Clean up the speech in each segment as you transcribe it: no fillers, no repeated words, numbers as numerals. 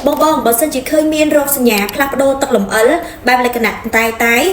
បងបើសិនជាឃើញមានរោគសញ្ញាផ្លាស់ប្ដូរទឹកលំអិលបែបលក្ខណៈតែ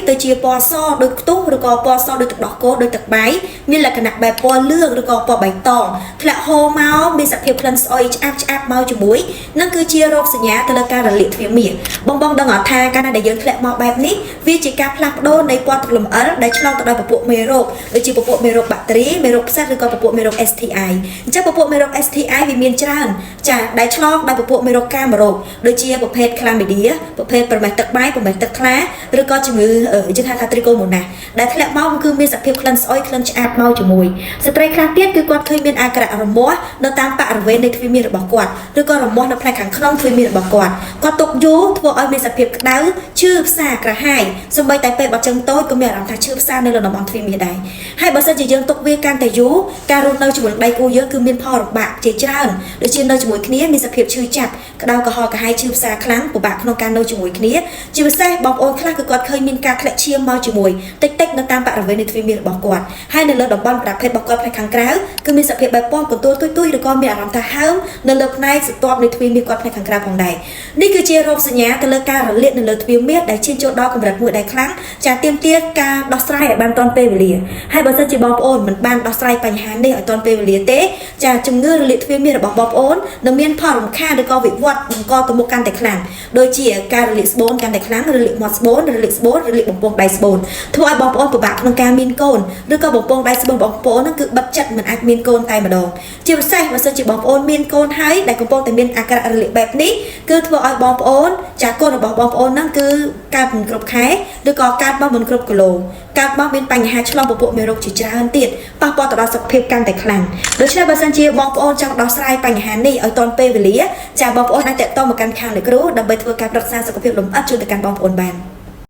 ទៅជាពណ៌សដូចខ្ទុះឬក៏ពណ៌សដូចទឹកដោះគោដូចទឹកបាយមានលក្ខណៈបែបពណ៌លឿងឬក៏ពណ៌បៃតងធ្លាក់ហូរមកមានសភាពក្លិនស្អុយឆ្អាបមកជាមួយនឹងគឺជារោគសញ្ញាទៅលើការរលាកទ្វារមាសបងដឹងអត់ថាកាលណាដែលយើងធ្លាក់មកបែបនេះវាជាការផ្លាស់ប្ដូរនៃពណ៌ទឹកលំអិលដែលឆ្លងទៅដោយពពួកមេរោគដូចជាពពួកមេរោគបាក់តេរីមេរោគផ្សិតឬក៏ពពួកមេរោគ STI អញ្ចឹងពពួកមេរោគ STI វាមានច្រើនចាដែលឆ្លងដោយពពួកមេរោគកាមរោគដូចជាប្រភេទ Chlamydia ប្រភេទប្រមេះទឹកបាយប្រមេះទឹកថ្លាឬក៏ជំងឺយើងថា Trichomonas ដែលធ្លាក់មកគឺមានសភាពក្លិនស្អុយក្លិនឆ្អាបមកជាមួយស្ត្រីខ្លះទៀតគឺគាត់ឃើញមានអាការៈរមាស់នៅតាមបរិវេណនៃទ្វារមាសរបស់គាត់ឬក៏រមាស់នៅផ្នែកខាងក្នុងទ្វារមាសរបស់គាត់ទុកយូរធ្វើឲ្យមានសភាពក្តៅឈឺផ្សាក្រហាយសូម្បីតែពេលបាត់ជើងតូចក៏មានអារម្មណ៍ថាឈឺផ្សានៅលើតំបន់ទ្វារមាសដែរហើយបើសិនជាយើងទុកវាកាន់តែយូរការរស់នៅជាមួយដៃគូយើងគឺមានផលលំបាកជាច្រើនដូចជានៅជាមួយគ្នាមានសភាពឈឺចាប់ក្តៅក្រហល់កាហាយឈឺផ្សាខ្លាំងពិបាកក្នុងការនៅជាមួយគ្នាជាពិសេសបងប្អូនខ្លះគឺគាត់ឃើញមានការធ្លាក់ឈាមមកជាមួយតិចនៅតាមបរិវេណនៃទ្វារមាសរបស់គាត់ហើយនៅលើតំបន់ប្រភេទរបស់គាត់ផ្នែកខាងក្រៅគឺមានសភាពបែបពណ៌កន្ទួលទុយឬក៏មានអារម្មណ៍ថាហើមនៅលើផ្នែកស្រទាប់នៃទ្វារមាសគាត់ផ្នែកខាងក្រៅផងដែរនេះគឺជារោគសញ្ញាទៅលើការរលាកនៅលើទ្វារមាសដែលឈានចូលដល់កម្រិតមួយដែលខ្លាំងចាទាមទារការដោះស្រាយឲ្យបានទាន់ពេលវេលាហើយបើសិនជាបងប្អូនមិនបានដោះស្រាយបញ្ហានេះឲ្យទាន់ពេលវេលាទេចាជំងឺរលាកទ្វារមាសរបស់បងប្អូននឹងមានផលរំខានឬក៏វិវត្តបង្កទៅមុខកាន់តែខ្លាំងដូចជាការរលាកស្បូនកាន់តែខ្លាំងរលាកមាត់ស្បូនរលាកស្បូនរលាកបំពង់ដៃស្បូនធ្វើឲ្យបងប្អូនពិបាកក្នុងការមានកូនឬក៏បំពង់ដៃស្បូនបងប្អូនហ្នឹងគឺបិទចិត្តមិនអាចមានកូនតែម្ដងជាពិសេសបើសិនជាបងប្អូនមានកូនហើយដែលកំពុងតែមានអាការៈរលាកបែបនេះគឺធ្វើឲ្យបងប្អូនចាកូនរបស់បងប្អូនហ្នឹងគឺកើតមិនគ្រប់ខែឬក៏កើតមកមិនគ្រប់គីឡូកើតមកមានបញ្ហាឆ្លងពពួកមេរោគជាច្រើនទៀតប៉ះពាល់ទៅដល់សុខភាពកាន់តែខ្លាំងដូច្នេះបើសិនជាបងប្អូនចង់ដោះស្រាយបញ្ហានេះឲ្យទាន់ពេលវេលាចាបងប្អូនអាចតាក់ទងមកកាន់ខាងលោកគ្រូដើម្បីធ្វើការប្រឹក្សាសុខភាពលម្អិតជូនទៅកាន់បងប្អូនបាន